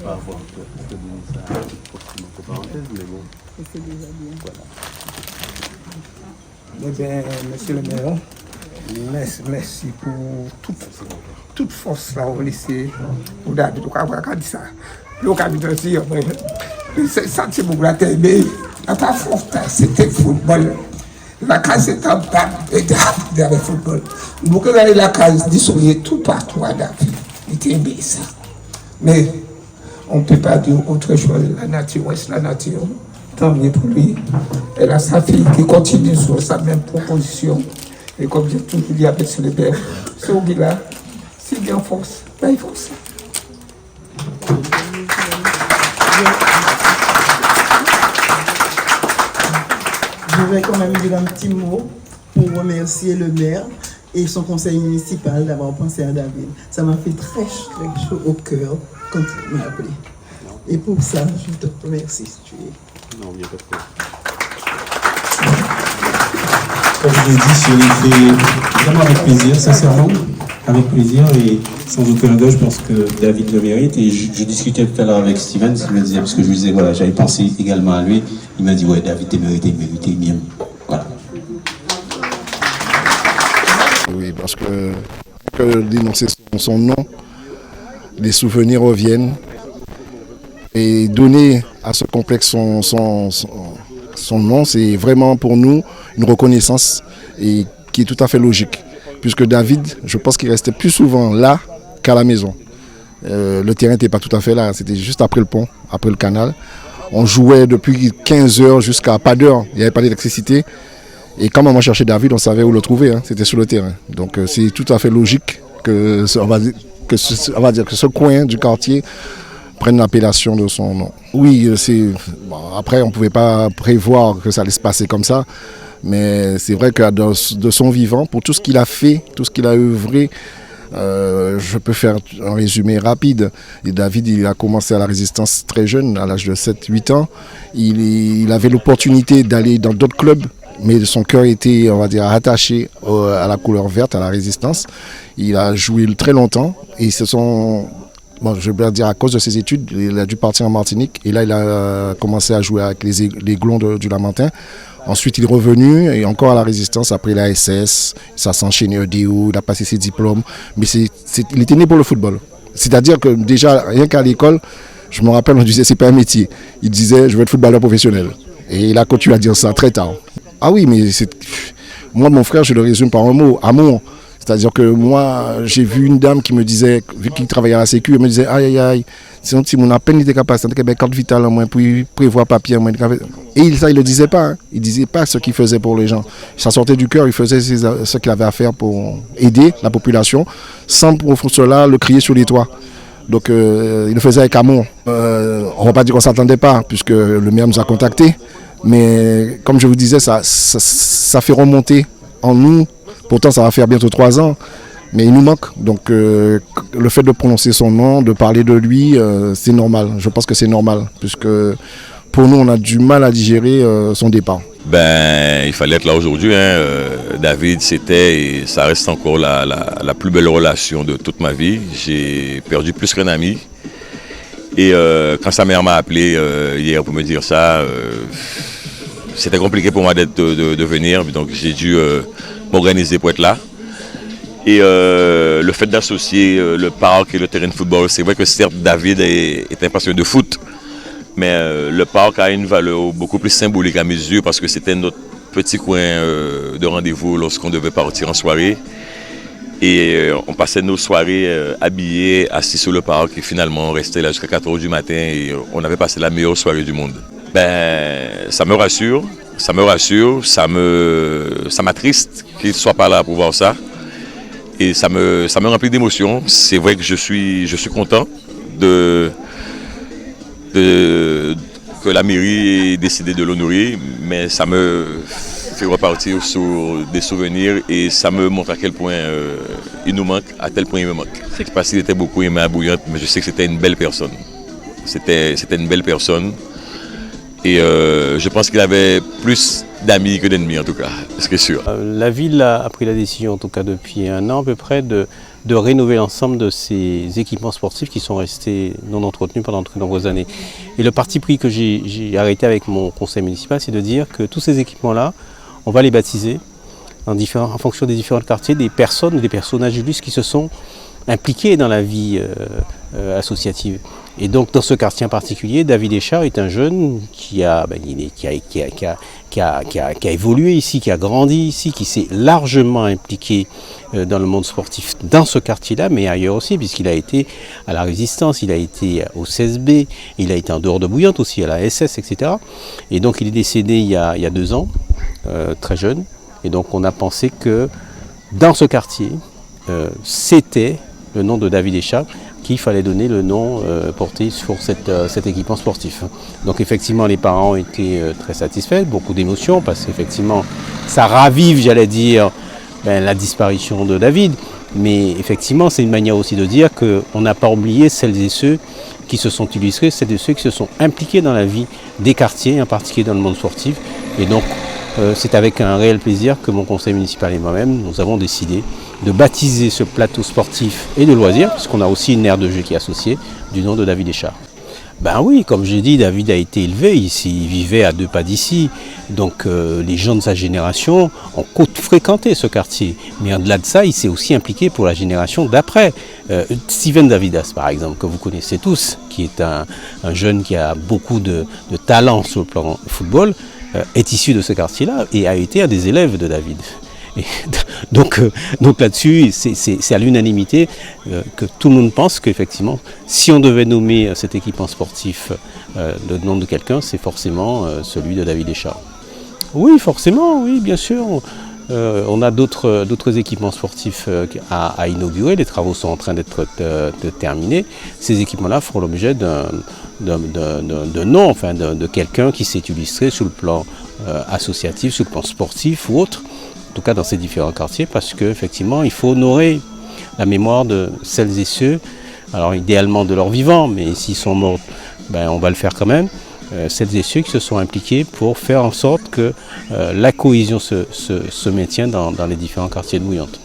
pas avoir te donner ça forcément entre parenthèses, mais bon. Et c'est déjà bien. Voilà. Eh bien, monsieur le maire, merci pour toute force là, on laissé pour David. Donc, on va dire ça. Le capitaine aussi, c'est ça, c'est beaucoup la tête, mais la pas forte, c'était football. La case était en bas, et David le football. Vous regardez la case, dissoyez tout partout à David. Il était aimé ça. Mais on ne peut pas dire autre chose. La nature, c'est la nature. Tant mieux pour lui. Elle a sa fille qui continue sur sa même proposition. Et comme j'ai toujours dit avec le père, ce là, c'est bien force. Ben, il faut ça. Je vais quand même dire un petit mot pour remercier le maire et son conseil municipal d'avoir pensé à David. Ça m'a fait très chaud au cœur quand il m'a appelé. Et pour ça, je te remercie si tu es. Non, il n'y a pas de problème. Comme je l'ai dit, je l'ai fait vraiment avec plaisir, sincèrement, avec plaisir et sans aucun regret. Je pense que David le mérite. Et je discutais tout à l'heure avec Steven, il me disait, parce que je lui disais, voilà, j'avais pensé également à lui. Il m'a dit, ouais, David, t'es mérité, bien. Voilà. Oui, parce que d'énoncer son nom, les souvenirs reviennent. Et donner à ce complexe son nom, c'est vraiment pour nous une reconnaissance et qui est tout à fait logique. Puisque David, je pense qu'il restait plus souvent là qu'à la maison. Le terrain n'était pas tout à fait là, c'était juste après le pont, après le canal. On jouait depuis 15 heures jusqu'à pas d'heure, il n'y avait pas d'électricité. Et quand maman cherchait David, on savait où le trouver, hein, c'était sur le terrain. Donc c'est tout à fait logique que ce coin du quartier prenne l'appellation de son nom. Oui, après on ne pouvait pas prévoir que ça allait se passer comme ça, mais c'est vrai que de son vivant, pour tout ce qu'il a fait, tout ce qu'il a œuvré, je peux faire un résumé rapide. Et David, il a commencé à la résistance très jeune, à l'âge de 7-8 ans. Il avait l'opportunité d'aller dans d'autres clubs, mais son cœur était, on va dire, attaché à la couleur verte, à la résistance. Il a joué très longtemps et je vais dire à cause de ses études, il a dû partir en Martinique et là il a commencé à jouer avec les Glons du Lamentin. Ensuite il est revenu et encore à la résistance, après la SS, ça s'est enchaîné EDO, il a passé ses diplômes, mais il était né pour le football. C'est-à-dire que déjà, rien qu'à l'école, je me rappelle, on disait c'est pas un métier. Il disait je veux être footballeur professionnel. Et il a continué à dire ça très tard. Ah oui, mais moi mon frère, je le résume par un mot, amour. C'est-à-dire que moi, j'ai vu une dame qui me disait, vu qu'il travaillait à la Sécu, elle me disait, aïe, c'est un petit monde, à peine il était capable, c'est une carte vitale en moins, puis prévoir papier en moins. Et ça, il ne le disait pas. Hein. Il ne disait pas ce qu'il faisait pour les gens. Ça sortait du cœur, il faisait ce qu'il avait à faire pour aider la population, sans pour cela le crier sur les toits. Donc, il le faisait avec amour. On ne va pas dire qu'on ne s'attendait pas, puisque le maire nous a contactés. Mais comme je vous disais, ça fait remonter en nous. Pourtant, ça va faire bientôt 3 ans, mais il nous manque. Donc, le fait de prononcer son nom, de parler de lui, c'est normal. Je pense que c'est normal, puisque pour nous, on a du mal à digérer son départ. Il fallait être là aujourd'hui. Hein. David, c'était et ça reste encore la plus belle relation de toute ma vie. J'ai perdu plus qu'un ami. Et quand sa mère m'a appelé hier pour me dire ça, c'était compliqué pour moi de venir. Donc, j'ai dû m'organiser pour être là. Et le fait d'associer le parc et le terrain de football, c'est vrai que certes David est un passionné de foot, mais le parc a une valeur beaucoup plus symbolique à mes yeux parce que c'était notre petit coin de rendez-vous lorsqu'on devait partir en soirée. Et on passait nos soirées habillés, assis sur le parc et finalement on restait là jusqu'à 4 h du matin et on avait passé la meilleure soirée du monde. Ça me rassure, ça m'attriste qu'il ne soit pas là pour voir ça. Et ça me remplit d'émotions. C'est vrai que je suis content que la mairie ait décidé de l'honorer, mais ça me fait repartir sur des souvenirs et ça me montre à quel point il nous manque, à tel point il me manque. Je ne sais pas s'il était beaucoup aimé à Bouillante, mais je sais que c'était une belle personne. C'était une belle personne. Et je pense qu'il avait plus d'amis que d'ennemis en tout cas, c'est sûr. La ville a pris la décision, en tout cas depuis 1 an à peu près, de de rénover l'ensemble de ces équipements sportifs qui sont restés non entretenus pendant de très nombreuses années. Et le parti pris que j'ai arrêté avec mon conseil municipal, c'est de dire que tous ces équipements-là, on va les baptiser en fonction des différents quartiers, des personnes, des personnages illustres qui se sont impliqués dans la vie associative. Et donc dans ce quartier en particulier, David Echard est un jeune qui a évolué ici, qui a grandi ici, qui s'est largement impliqué dans le monde sportif dans ce quartier-là, mais ailleurs aussi, puisqu'il a été à la Résistance, il a été au CSB, il a été en dehors de Bouillante aussi, à la SS, etc. Et donc il est décédé il y a 2 ans, très jeune. Et donc on a pensé que dans ce quartier, c'était le nom de David Echard qu'il fallait donner le nom porté sur cet équipement sportif. Donc effectivement les parents ont été très satisfaits, beaucoup d'émotions parce qu'effectivement ça ravive, j'allais dire, la disparition de David. Mais effectivement c'est une manière aussi de dire qu'on n'a pas oublié celles et ceux qui se sont illustrés, celles et ceux qui se sont impliqués dans la vie des quartiers, en particulier dans le monde sportif. Et donc c'est avec un réel plaisir que mon conseil municipal et moi-même, nous avons décidé de baptiser ce plateau sportif et de loisirs, puisqu'on a aussi une aire de jeu qui est associée, du nom de David Echard. Ben oui, comme j'ai dit, David a été élevé ici, il vivait à 2 pas d'ici. Donc les gens de sa génération ont fréquenté ce quartier. Mais au-delà de ça, il s'est aussi impliqué pour la génération d'après. Steven Davidas, par exemple, que vous connaissez tous, qui est un jeune qui a beaucoup de talent sur le plan football, est issu de ce quartier-là et a été un des élèves de David. Et donc là-dessus, c'est à l'unanimité que tout le monde pense qu'effectivement, si on devait nommer cet équipement sportif le nom de quelqu'un, c'est forcément celui de David Echard. Oui, forcément, oui, bien sûr. On a d'autres équipements sportifs à inaugurer. Les travaux sont en train d'être terminés. Ces équipements-là feront l'objet d'un nom, enfin de quelqu'un qui s'est illustré sur le plan associatif, sur le plan sportif ou autre, en tout cas dans ces différents quartiers, parce qu'effectivement, il faut honorer la mémoire de celles et ceux, alors idéalement de leurs vivants, mais s'ils sont morts, ben, on va le faire quand même, celles et ceux qui se sont impliqués pour faire en sorte que la cohésion se maintienne dans les différents quartiers de Bouillante.